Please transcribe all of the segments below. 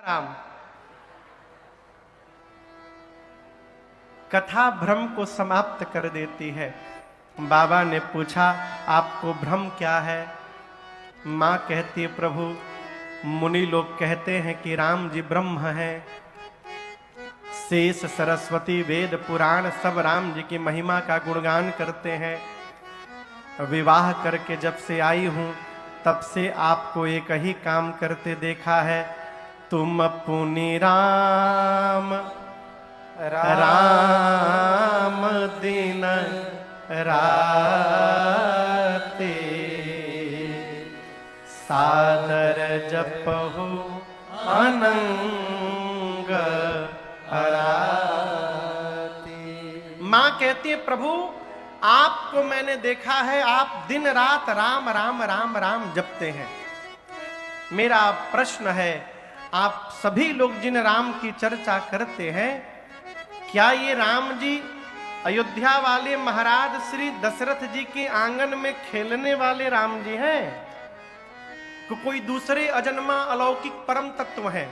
राम। कथा भ्रम को समाप्त कर देती है। बाबा ने पूछा, आपको भ्रम क्या है? मां कहती है, प्रभु मुनि लोग कहते हैं कि राम जी ब्रह्म हैं। शेष सरस्वती वेद पुराण सब राम जी की महिमा का गुणगान करते हैं। विवाह करके जब से आई हूं तब से आपको एक ही काम करते देखा है, तुम पुनि राम राम दिन राते, सादर जपहु अनंग आरती। मां कहती है, प्रभु आपको मैंने देखा है, आप दिन रात राम राम राम राम जपते हैं। मेरा प्रश्न है, आप सभी लोग जिन राम की चर्चा करते हैं, क्या ये राम जी अयोध्या वाले महाराज श्री दशरथ जी के आंगन में खेलने वाले राम जी हैं, तो कोई दूसरे अजन्मा अलौकिक परम तत्व हैं?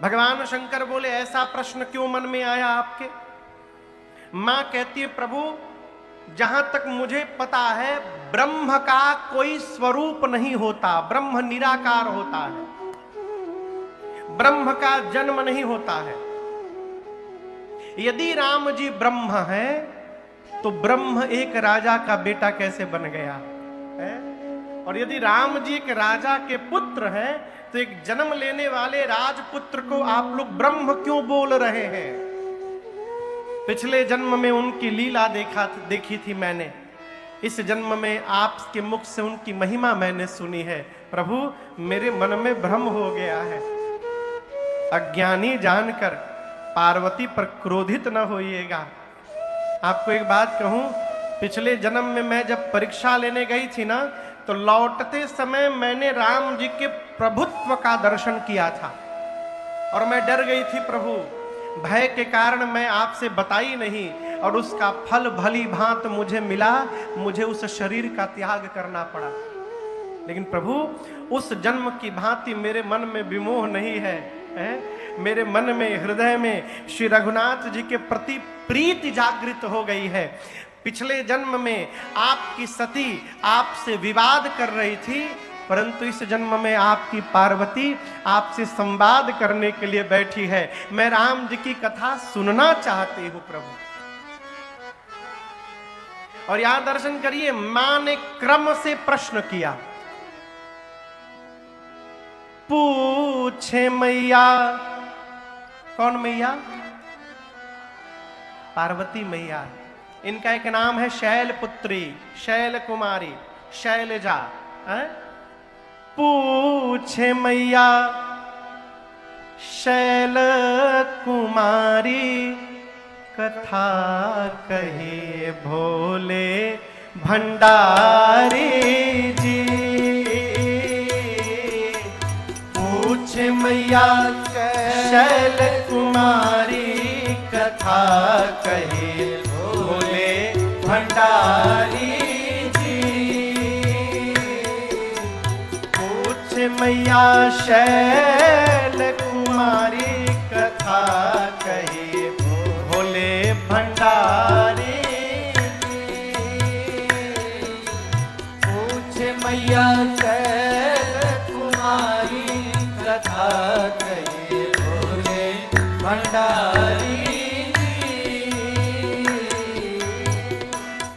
भगवान शंकर बोले, ऐसा प्रश्न क्यों मन में आया आपके? मां कहती है, प्रभु जहां तक मुझे पता है ब्रह्म का कोई स्वरूप नहीं होता, ब्रह्म निराकार होता है, ब्रह्म का जन्म नहीं होता है। यदि राम जी ब्रह्म है तो ब्रह्म एक राजा का बेटा कैसे बन गया है? और यदि राम जी एक राजा के पुत्र हैं तो एक जन्म लेने वाले राजपुत्र को आप लोग ब्रह्म क्यों बोल रहे हैं? पिछले जन्म में उनकी लीला देखी थी मैंने, इस जन्म में आपके मुख से उनकी महिमा मैंने सुनी है। प्रभु मेरे मन में भ्रम हो गया है, अज्ञानी जानकर पार्वती पर क्रोधित न होइएगा। आपको एक बात कहूं, पिछले जन्म में मैं जब परीक्षा लेने गई थी ना, तो लौटते समय मैंने राम जी के प्रभुत्व का दर्शन किया था और मैं डर गई थी प्रभु, भय के कारण मैं आपसे बताई नहीं और उसका फल भली भांत मुझे मिला, मुझे उस शरीर का त्याग करना पड़ा। लेकिन प्रभु उस जन्म की भांति मेरे मन में विमोह नहीं है, मेरे मन में हृदय में श्री रघुनाथ जी के प्रति प्रीति जागृत हो गई है। पिछले जन्म में आपकी सती आपसे विवाद कर रही थी, परंतु इस जन्म में आपकी पार्वती आपसे संवाद करने के लिए बैठी है। मैं राम जी की कथा सुनना चाहती हूं प्रभु। और यहां दर्शन करिए, मां ने क्रम से प्रश्न किया। पूछे मैया, कौन मैया? पार्वती मैया। इनका एक नाम है शैलपुत्री, शैल कुमारी, शैलजा। पूछे मैया शैल कुमारी, कथा कहे भोले भंडारी जी। पूछे मैया शैल कुमारी, कथा कहे भोले भंडारी जी। पूछे मैया शैल कुमारी, कथा कहे भोले भंडारी जी। पूछे मैया शैल कुमारी, कथा कहे भोले भंडारी जी।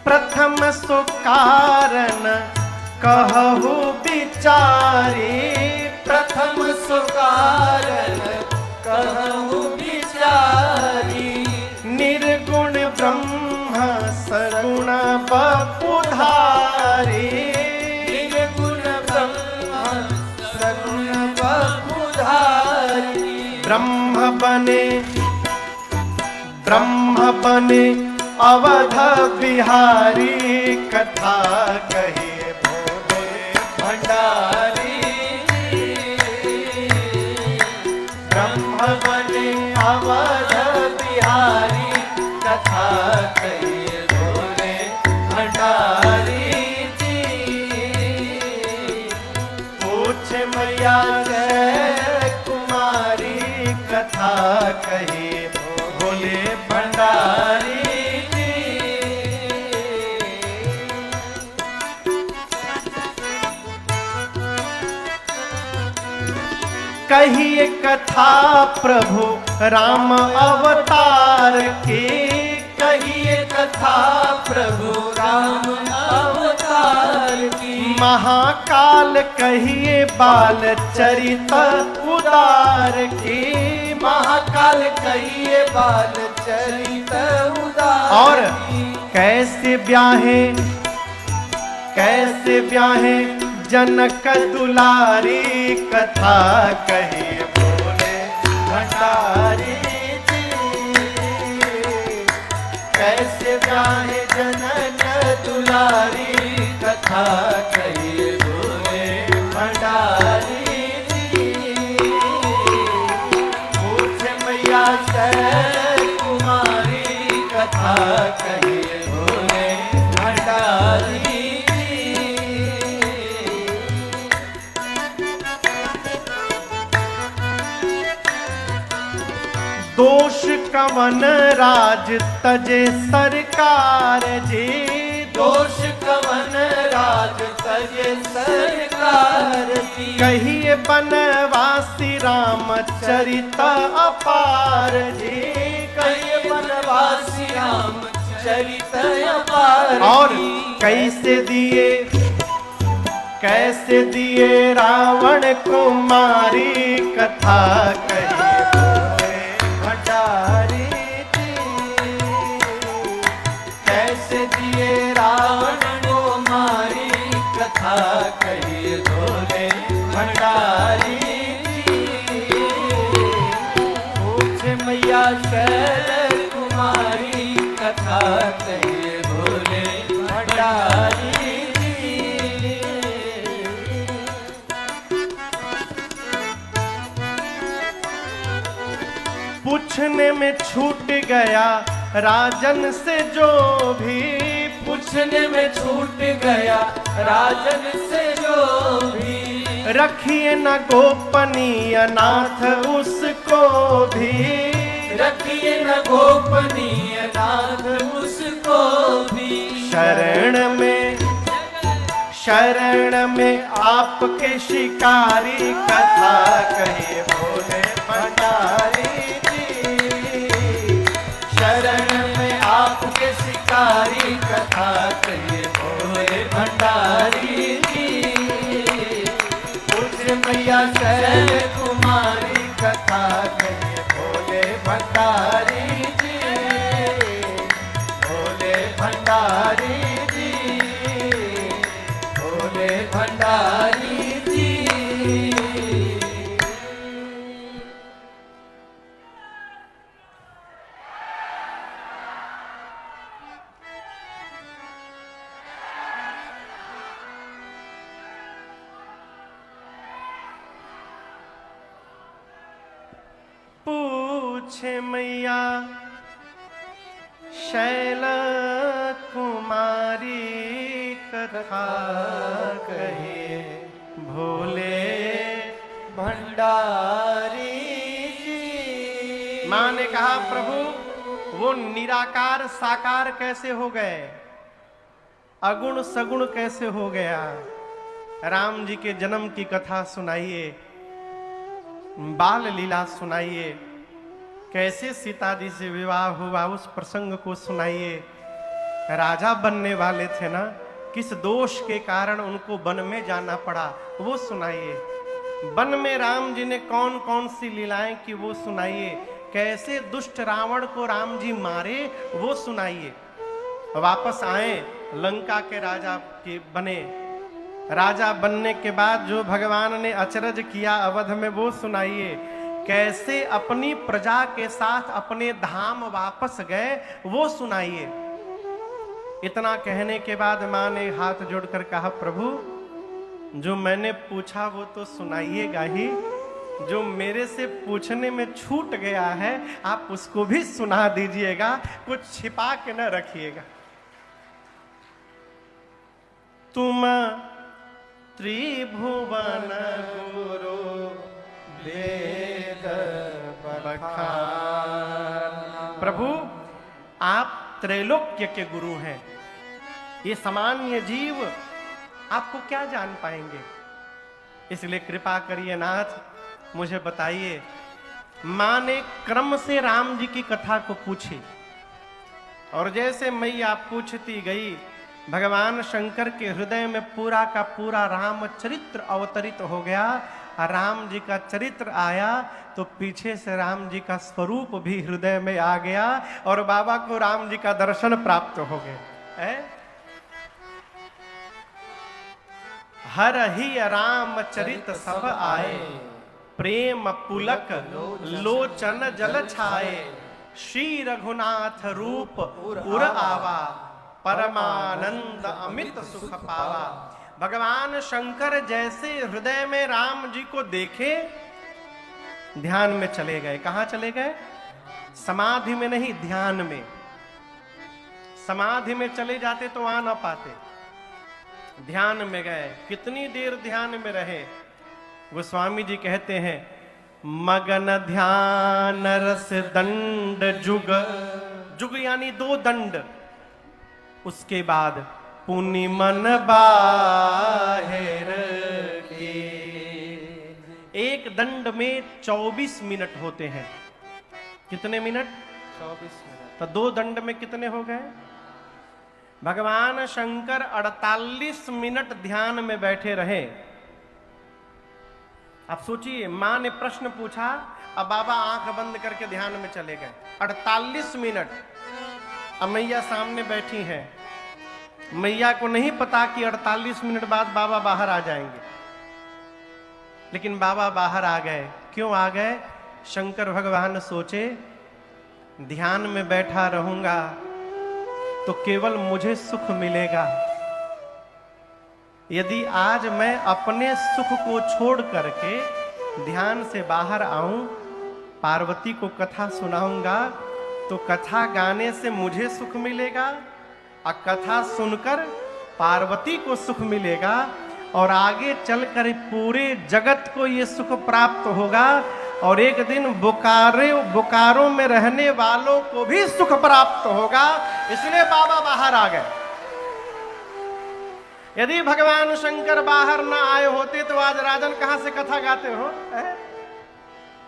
प्रथम सो कारण कहु विचारी, प्रथम सो कारण कहु विचारी। निर्गुण ब्रह्म सगुण बपुधारी, निर्गुण ब्रह्म सगुण बपुधारी। ब्रह्म बने अवध बिहारी, कथा कहे भोले भंडारी। ब्रह्म बने अवध बिहारी, कथा कहे भोले भंडारी जी। पूछ मैया कहिए भोले भंडारी जी। कहिए कथा प्रभु राम अवतार की, कहिए कथा प्रभु राम अवतार की। महाकाल कहिए बाल चरित उदार की, महाकाल कहिए बाल चरित उदार। और की। कैसे ब्याहे जनक दुलारी, कथा कहिए भोले भंडारी जी। कैसे ब्याहे जनक दुलारी, कथा कहिए भोले भंडारी जी। पूछे मैया शैल कुमारी, कथा कहिए भोले भंडारी जी। दोष कवन राज तजे सरकार जी, दोष कवन राज तजे सरकार की। कहिए बनवासी रामचरित अपार जी। कहिए बनवासी राम चरित अपार। और की। कैसे दिए रावण को मारी, कथा कहिए भोले भंडारी जी। कैसे दिए रावण को मारी, कथा कहिए भोले भंडारी जी। पूछे मैया शैल कुमारी, कथा कहिए भोले भंडारी जी। पूछने में छूट गया राजन से जो भी, पूछने में छूट गया राजन से जो भी। रखिए न गोपनीय नाथ उसको भी, रखिए न गोपनीय नाथ उसको भी। शरण में आपके शिकारी, कथा कहिए भोले भंडारी जी। शरण में आपके शिकारी, कथा कहिए भोले भंडारी जी। पूछे मैया शैल कुमारी, कथा कहिए भोले भंडारी जी। भोले भंडारी जी। भोले भंडारी जी। पूछे मैया शैल कुमारी, कथा कहिए भोले भंडारी जी। माँ ने कहा प्रभु वो निराकार साकार कैसे हो गए, अगुण सगुण कैसे हो गया। राम जी के जन्म की कथा सुनाइए, बाल लीला सुनाइए, कैसे सीता जी से विवाह हुआ उस प्रसंग को सुनाइए। राजा बनने वाले थे ना, किस दोष के कारण उनको वन में जाना पड़ा वो सुनाइए। वन में राम जी ने कौन कौन सी लीलाएं की वो सुनाइए। कैसे दुष्ट रावण को राम जी मारे वो सुनाइए। वापस आए लंका के राजा के बने, राजा बनने के बाद जो भगवान ने अचरज किया अवध में वो सुनाइए। कैसे अपनी प्रजा के साथ अपने धाम वापस गए वो सुनाइए। इतना कहने के बाद मां ने हाथ जोड़कर कहा प्रभु जो मैंने पूछा वो तो सुनाइएगा ही, जो मेरे से पूछने में छूट गया है आप उसको भी सुना दीजिएगा, कुछ छिपा के न रखिएगा। तुम त्रिभुवन गुरु वेद बखान। प्रभु आप त्रैलोक्य के गुरु हैं, ये सामान्य जीव आपको क्या जान पाएंगे, इसलिए कृपा करिए नाथ, मुझे बताइए। मां ने क्रम से राम जी की कथा को पूछी, और जैसे मैया पूछती गई, भगवान शंकर के हृदय में पूरा का पूरा राम चरित्र अवतरित हो गया। राम जी का चरित्र आया तो पीछे से राम जी का स्वरूप भी हृदय में आ गया, और बाबा को राम जी का दर्शन प्राप्त हो गए। हर ही राम चरित सब आए, प्रेम पुलक लोचन जल छाए, श्री रघुनाथ रूप उर आवा, परमानंद अमित सुख पावा। भगवान शंकर जैसे हृदय में राम जी को देखे, ध्यान में चले गए। कहां चले गए? समाधि में नहीं, ध्यान में। समाधि में चले जाते तो आ ना पाते, ध्यान में गए। कितनी देर ध्यान में रहे? गोस्वामी जी कहते हैं, मगन ध्यान रस दंड जुग, जुग यानी 2 दंड। उसके बाद पुनि मन बाहिर के। एक दंड में 24 मिनट होते हैं। कितने मिनट? 24 मिनट। तो 2 दंड में कितने हो गए? भगवान शंकर 48 मिनट ध्यान में बैठे रहे। आप सोचिए, मां ने प्रश्न पूछा, अब बाबा आंख बंद करके ध्यान में चले गए। 48 मिनट। अब मैया सामने बैठी है, मैया को नहीं पता कि 48 मिनट बाद बाबा बाहर आ जाएंगे, लेकिन बाबा बाहर आ गए। क्यों आ गए? शंकर भगवान सोचे, ध्यान में बैठा रहूंगा तो केवल मुझे सुख मिलेगा। यदि आज मैं अपने सुख को छोड़ करके ध्यान से बाहर आऊं, पार्वती को कथा सुनाऊंगा, तो कथा गाने से मुझे सुख मिलेगा, और कथा सुनकर पार्वती को सुख मिलेगा, और आगे चलकर पूरे जगत को ये सुख प्राप्त होगा, और एक दिन बोकारो में रहने वालों को भी सुख प्राप्त होगा। इसलिए बाबा बाहर आ गए। यदि भगवान शंकर बाहर ना आए होते तो आज राजन कहां से कथा गाते हो?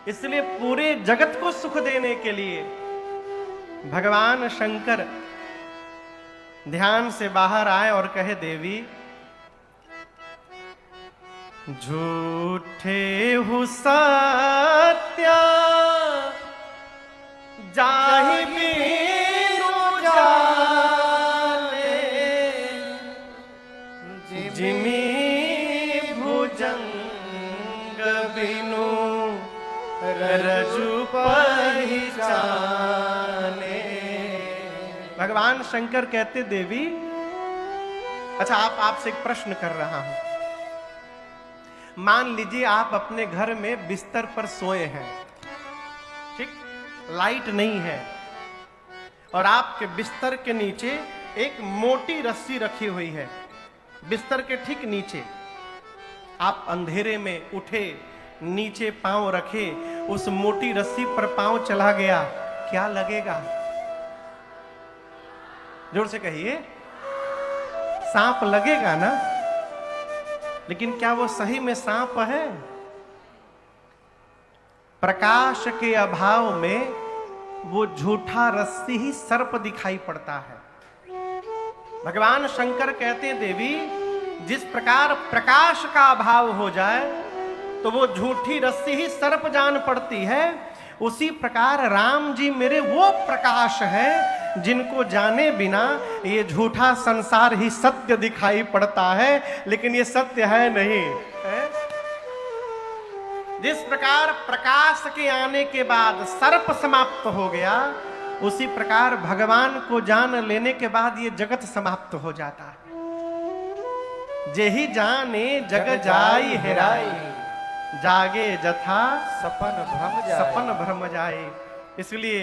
इसलिए पूरे जगत को सुख देने के लिए भगवान शंकर ध्यान से बाहर आए और कहे, देवी झूठे हु सत्या जाहि बिनु जाने, जिमी भुजंग बिनु रजु पहिचाने। भगवान शंकर कहते, देवी, अच्छा आपसे एक प्रश्न कर रहा हूं। मान लीजिए आप अपने घर में बिस्तर पर सोए हैं, ठीक, लाइट नहीं है, और आपके बिस्तर के नीचे एक मोटी रस्सी रखी हुई है। बिस्तर के ठीक नीचे आप अंधेरे में उठे, नीचे पांव रखे, उस मोटी रस्सी पर पांव चला गया, क्या लगेगा? जोर से कहिए। सांप लगेगा ना? लेकिन क्या वो सही में सांप है? प्रकाश के अभाव में वो झूठा रस्सी ही सर्प दिखाई पड़ता है। भगवान शंकर कहते हैं, देवी, जिस प्रकार प्रकाश का अभाव हो जाए तो वो झूठी रस्सी ही सर्प जान पड़ती है, उसी प्रकार राम जी मेरे वो प्रकाश है जिनको जाने बिना ये झूठा संसार ही सत्य दिखाई पड़ता है, लेकिन ये सत्य है नहीं है? जिस प्रकार प्रकाश के आने के बाद सर्प समाप्त हो गया, उसी प्रकार भगवान को जान लेने के बाद ये जगत समाप्त हो जाता है। जेहि जाने जग जाई हेराई, जागे जथा सपन भ्रम जाए। इसलिए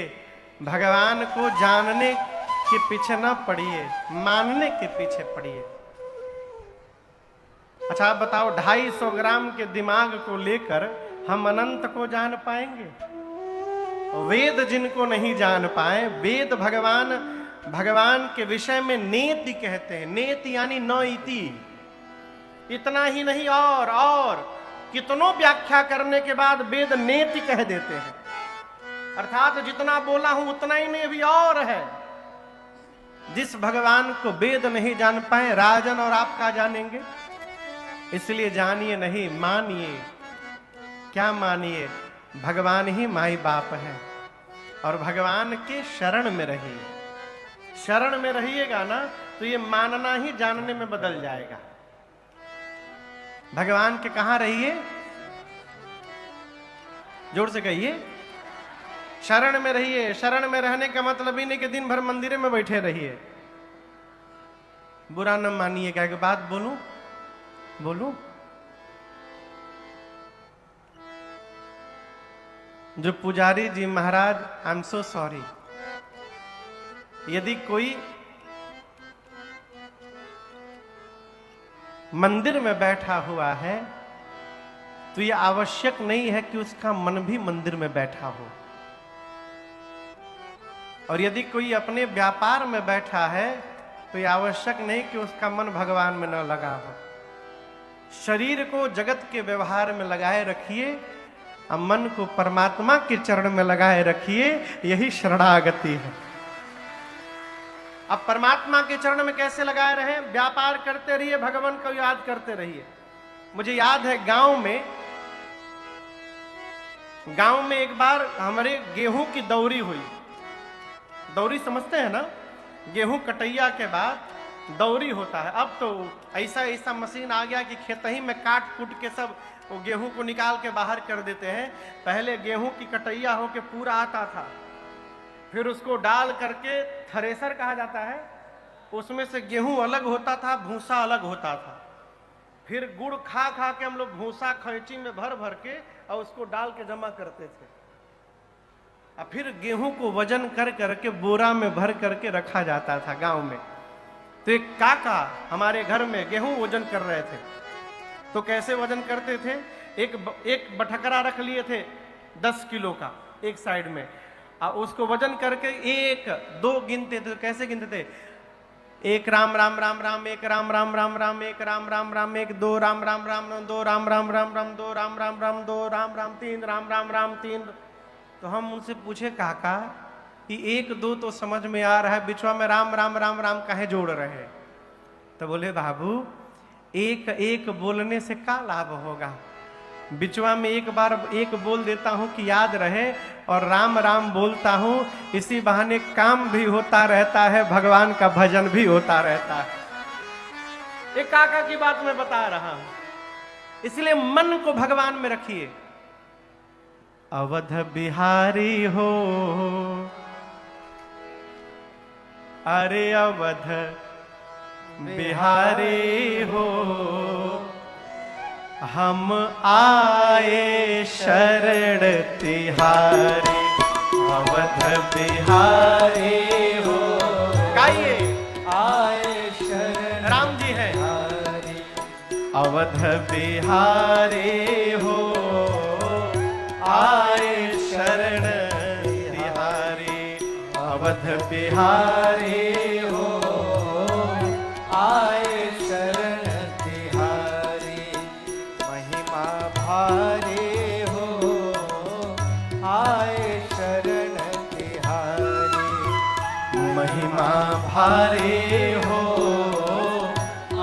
भगवान को जानने के पीछे ना पड़िए, मानने के पीछे पड़िए। अच्छा आप बताओ, 250 ग्राम के दिमाग को लेकर हम अनंत को जान पाएंगे? वेद जिनको नहीं जान पाए, वेद भगवान के विषय में नेति कहते हैं। नेति यानी न इति, इतना ही नहीं और कितनों व्याख्या करने के बाद वेद नेति कह देते हैं, अर्थात जितना बोला हूं उतना ही नहीं, अभी और है। जिस भगवान को वेद नहीं जान पाए, राजन और आप क्या जानेंगे? इसलिए जानिए नहीं, मानिए। क्या मानिए? भगवान ही माई बाप है, और भगवान के शरण में रहिए। शरण में रहिएगा ना तो ये मानना ही जानने में बदल जाएगा। भगवान के कहां रहिए? जोर से कहिए, शरण में रहिए। शरण में रहने का मतलब ही नहीं कि दिन भर मंदिर में बैठे रहिए। बुरा न मानिएगा, एक बात बोलूं? जो पुजारी जी महाराज, आई एम सो सॉरी, यदि कोई मंदिर में बैठा हुआ है तो यह आवश्यक नहीं है कि उसका मन भी मंदिर में बैठा हो। और यदि कोई अपने व्यापार में बैठा है तो यह आवश्यक नहीं कि उसका मन भगवान में न लगा हो। शरीर को जगत के व्यवहार में लगाए रखिए, और मन को परमात्मा के चरण में लगाए रखिए। यही शरणागति है। अब परमात्मा के चरण में कैसे लगाए रहे? व्यापार करते रहिए, भगवान को याद करते रहिए। मुझे याद है गांव में एक बार हमारे गेहूं की दौरी हुई। दौरी समझते हैं ना? गेहूं कटैया के बाद दौरी होता है। अब तो ऐसा मशीन आ गया कि खेत ही में काट कूट के सब वो गेहूं को निकाल के बाहर कर देते हैं। पहले गेहूं की कटैया होके पूरा आता था, फिर उसको डाल करके थ्रेसर कहा जाता है, उसमें से गेहूं अलग होता था, भूसा अलग होता था। फिर गुड़ खा के हम लोग भूसा खैंची में भर के और उसको डाल के जमा करते थे। और फिर गेहूं को वजन करके बोरा में भर करके रखा जाता था गांव में। तो एक काका हमारे घर में गेहूं वजन कर रहे थे। तो कैसे वजन करते थे? एक बटकरा रख लिए थे 10 किलो का एक साइड में, और उसको वजन करके 1 2 गिनते थे। तो कैसे गिनते थे? 1 राम राम राम राम, 1 राम राम राम राम, 1 राम राम राम 1, 2 राम राम राम 2 राम राम राम राम, 2 राम राम राम 2 राम राम 3 राम राम राम 3। तो हम उनसे पूछे, काका कि 1 2 तो समझ में आ रहा है, बिचवा में राम राम राम राम काहे जोड़ रहे हैं? तो बोले, बाबू एक बोलने से क्या लाभ होगा? बिचवा में एक बार एक बोल देता हूं कि याद रहे, और राम राम बोलता हूं, इसी बहाने काम भी होता रहता है, भगवान का भजन भी होता रहता है। एक काका की बात मैं बता रहा हूं। इसलिए मन को भगवान में रखिए। अवध बिहारी हो, अरे अवध बिहारी हो, हम आए शरण तिहारी। अवध बिहारी हो, गाइए, आए शरण राम जी हैं। अवध बिहारी हो, आए शरण तिहारी। अवध बिहारी हो, आए शरण तिहारी। महिमा भारी हो, आए शरण तिहारी। महिमा भारी हो,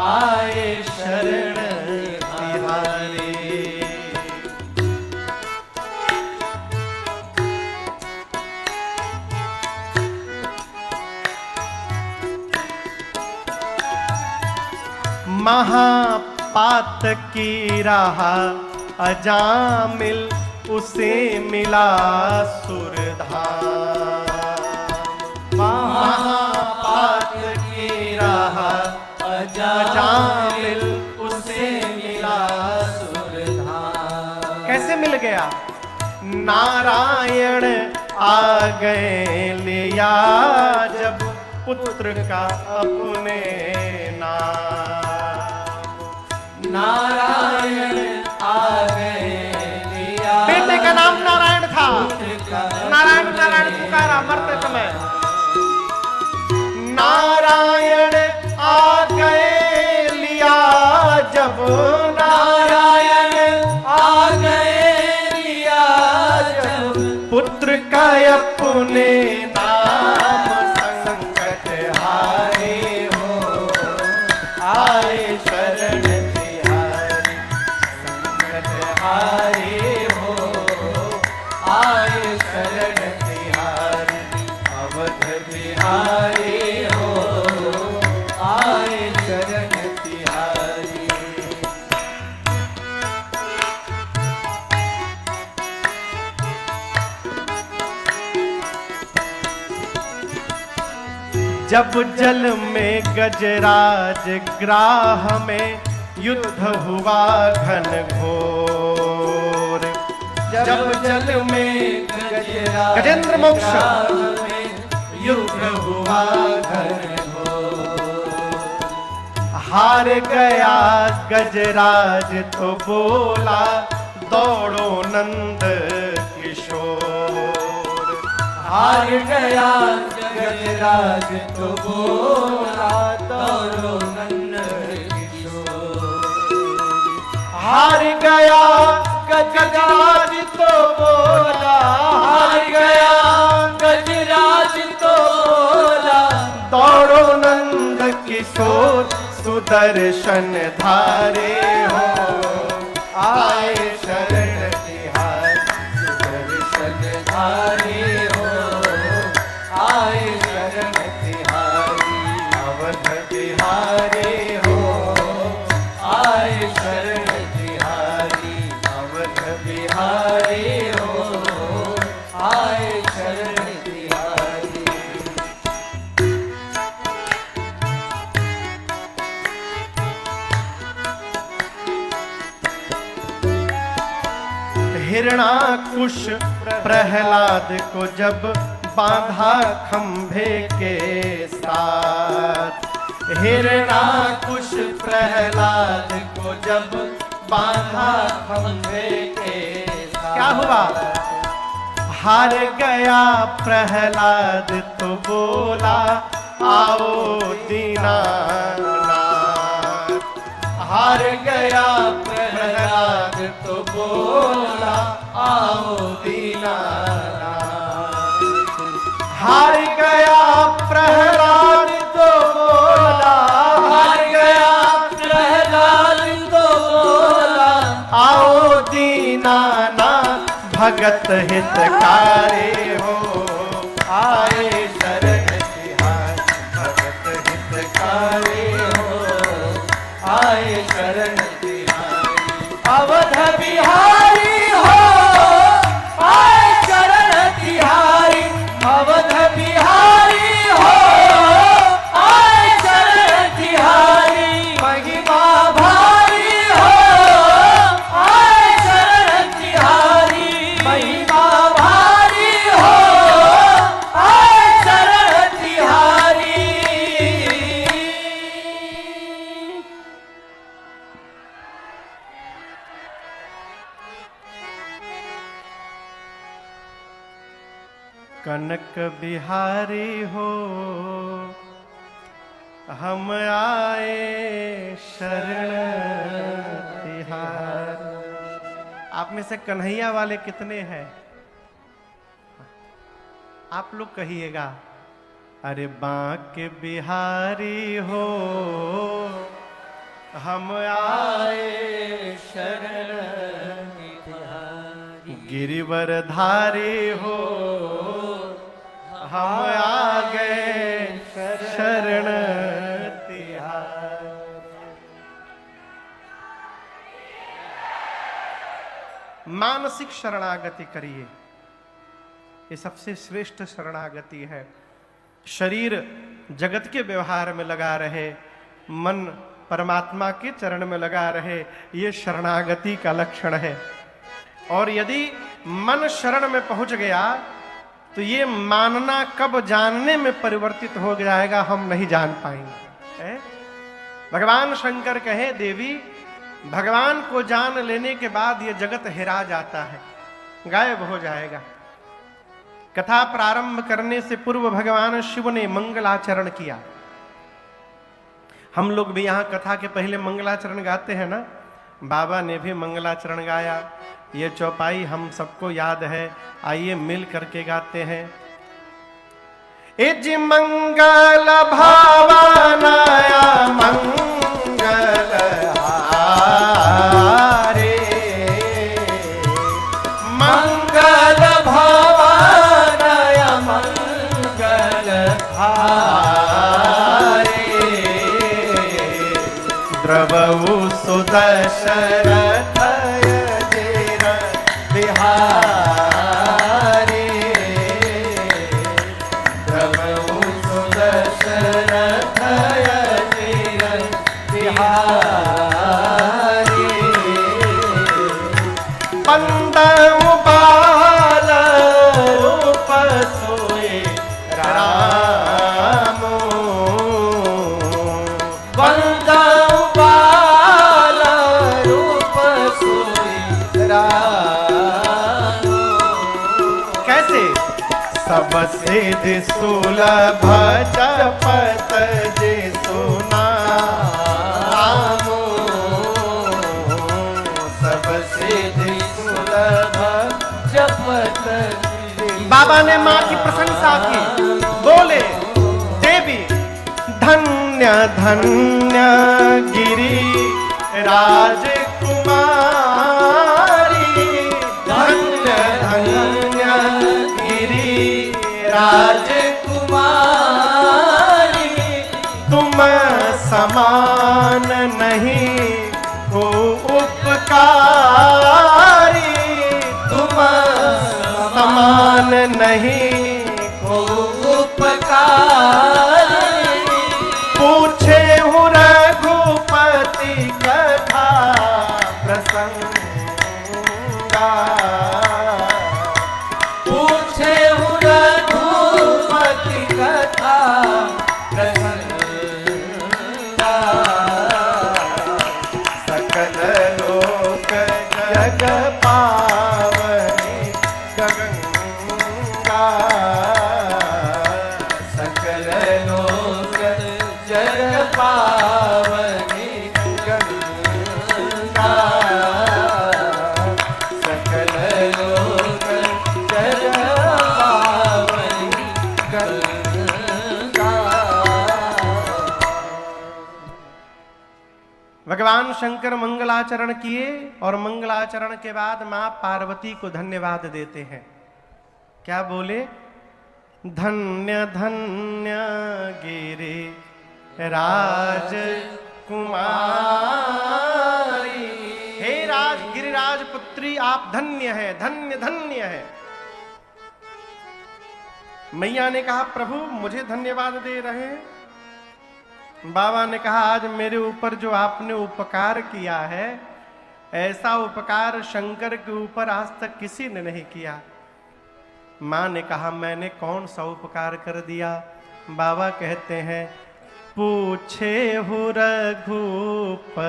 आए शरण तिहारी। महापात की राह अजामिल, उसे मिला सुरधाम। महापात की राह अजामिल, उसे मिला सुरधाम। कैसे मिल गया? नारायण आ गए लिया जब पुत्र का अपने नाम। नारायण आ गए लिया, बेटे का नाम नारायण था। पुत्र नारायण नारायण पुकारा मरते समय। नारायण आ गए लिया जब, नारायण आ गए लिया जब, पुत्र का अपने नाम संकट हारे हो, आए शरण तिहारी संकट हारे हो, आए शरण तिहारी, अवध बिहारी हो, आए शरण तिहारी। जब जल में गजराज ग्राह में युद्ध हुआ घन घोर, जब जल में गजराज गजेंद्र मोक्ष में युद्ध हुआ घन घोर, हार गया गजराज तो बोला दौड़ो नंद किशोर। हार गया गजराज तो बोला दौड़ो नंद किशोर। हार गया गजराज तो बोला, हार गया गजराज तो बोला दौड़ो नंद किशोर, सुदर्शन धारे हो, आए शरण तिहारी सुदर्शन धारे हो, आए शरण तिहारी, अवध बिहारी हो, आए शरण तिहारी, अवध बिहारी हो, आए शरण तिहारी। हिरणाकुश प्रहलाद को जब बांधा खंभे के साथ, हिरणाकुश प्रहलाद को जब बांधा खंभे के साथ, क्या हुआ? हार गया प्रहलाद तो बोला आओ दीनानाथ। हार गया प्रहलाद तो बोला आओ दीनानाथ। हार गया प्रहलाद तो बोला, हार गया प्रहलाद तो बोला आओ दीनानाथ, भगत हितकारी हो, आए शरण तिहारी, भगत हितकारी हो, आए शरण तिहारी, अवध बिहारी हो, आए शरण तिहारी, अवध बिहारी हो, आए शरण तिहारी, महिमा भारी हो, आए शरण तिहारी, महिमा भारी हो, आए शरण तिहारी। कनक बिहारी हो, हम आए शरण तिहारी। आप में से कन्हैया वाले कितने हैं? आप लोग कहिएगा। अरे बांके बिहारी हो, हम आए शरण तिहारी, गिरिवर धारी हो, हम आ गए शरण तिहारी। मानसिक शरणागति करिए, ये सबसे श्रेष्ठ शरणागति है। शरीर जगत के व्यवहार में लगा रहे, मन परमात्मा के चरण में लगा रहे, ये शरणागति का लक्षण है। और यदि मन शरण में पहुंच गया तो ये मानना कब जानने में परिवर्तित हो जाएगा हम नहीं जान पाएंगे। भगवान शंकर कहे देवी, भगवान को जान लेने के बाद ये जगत हिरा जाता है, गायब हो जाएगा। कथा प्रारंभ करने से पूर्व भगवान शिव ने मंगलाचरण किया। हम लोग भी यहाँ कथा के पहले मंगलाचरण गाते हैं ना, बाबा ने भी मंगलाचरण गाया। ये चौपाई हम सबको याद है, आइए मिल करके गाते हैं। इज मंगल भावनाया मंगल हारे, मंगल भावनाया मंगल हारे, द्रवऊ सुदशरथ यजिर बिहारी, द्रवऊ सुदशरथ यजिर बिहारी, पंदऊ बाल रूप सोए रामो, वंदऊ बाल रूप सोई रामो। कैसे? सब सिद्धि सुलभ जपत जे सुनामो, सब सिद्धि सुलभ जपत बाबा ने मां की प्रशंसा की, बोले देवी धन्य धन्य गिरी राजकुमारी, धन्य धन्य गिरी राजकुमारी, तुम समान नहीं हो उपकारी, तुम समान नहीं हो उपकारी, पूछे हूँ रघुपति कथा प्रसंगा, पूछे हूँ रघुपति कथा प्रसंगा, सकल लोक जग पावनी गंगा, सकल लोक जग पावनी गंगा, सकल लोक जग पावनी गंगा। भगवान शंकर मंगलाचरण किए और मंगलाचरण के बाद मां पार्वती को धन्यवाद देते हैं। क्या बोले? धन्य धन्य गिरि राजकुमारी, हे राज गिरिराज पुत्री आप धन्य है, धन्य धन्य है। मैया ने कहा प्रभु मुझे धन्यवाद दे रहे हैं? बाबा ने कहा आज मेरे ऊपर जो आपने उपकार किया है, ऐसा उपकार शंकर के ऊपर आज तक किसी ने नहीं किया। मां ने कहा मैंने कौन सा उपकार कर दिया? बाबा कहते हैं पूछे हो रघुपति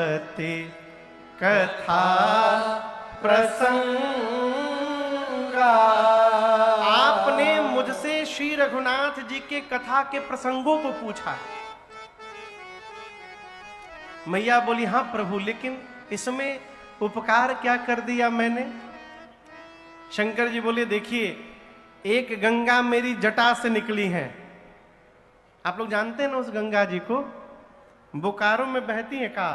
कथा प्रसंगा, आपने मुझसे श्री रघुनाथ जी के कथा के प्रसंगों को पूछा। मैया बोली हाँ प्रभु, लेकिन इसमें उपकार क्या कर दिया मैंने? शंकर जी बोले देखिए, एक गंगा मेरी जटा से निकली है। आप लोग जानते हैं ना उस गंगा जी को? बोकारो में बहती है का?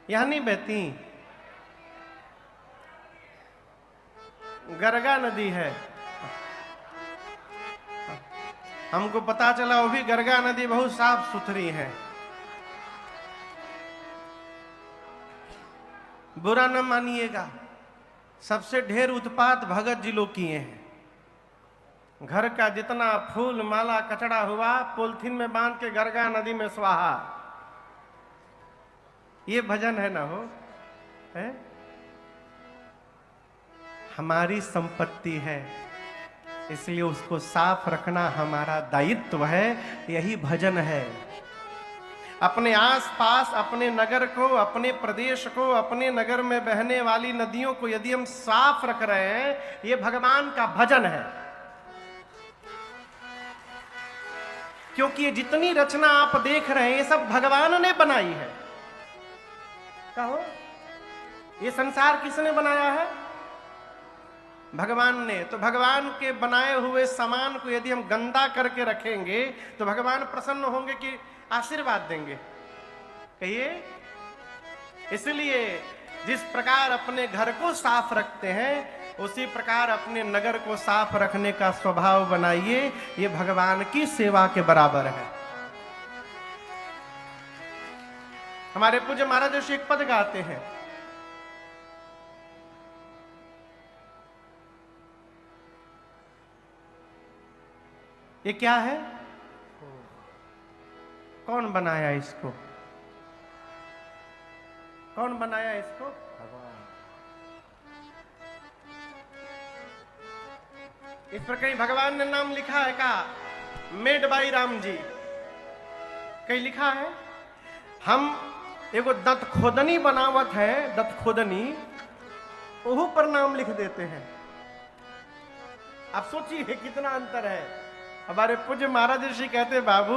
यहां नहीं बहती, गरगा नदी है। हमको पता चला वो भी गरगा नदी बहुत साफ सुथरी है। बुरा न मानिएगा, सबसे ढेर उत्पात भगत जी लोग किए हैं। घर का जितना फूल माला कचड़ा हुआ पॉलिथीन में बांध के गरगा नदी में स्वाहा। ये भजन है ना हो है? हमारी संपत्ति है, इसलिए उसको साफ रखना हमारा दायित्व है। यही भजन है। अपने आसपास, अपने नगर को, अपने प्रदेश को, अपने नगर में बहने वाली नदियों को यदि हम साफ रख रहे हैं, ये भगवान का भजन है। क्योंकि ये जितनी रचना आप देख रहे हैं, ये सब भगवान ने बनाई है। कहो, ये संसार किसने बनाया है? भगवान ने। तो भगवान के बनाए हुए सामान को यदि हम गंदा करके रखेंगे तो भगवान प्रसन्न होंगे कि आशीर्वाद देंगे? कहिए। इसलिए जिस प्रकार अपने घर को साफ रखते हैं, उसी प्रकार अपने नगर को साफ रखने का स्वभाव बनाइए। ये भगवान की सेवा के बराबर है। हमारे पूज्य महाराज ऋषि एक पद गाते हैं, ये क्या है? कौन बनाया इसको? कौन बनाया इसको? भगवान। इस पर कहीं भगवान ने नाम लिखा है का? Made by Ram ji. कहीं लिखा है? हम एगो दंत खोदनी बनावत है, दंत खोदनी, ओहू पर नाम लिख देते हैं। आप सोचिए कितना अंतर है। हमारे पूज्य महाराज ऋषि कहते, बाबू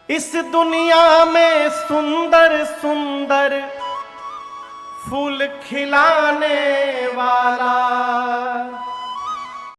इस दुनिया में सुंदर सुंदर फूल खिलाने वाला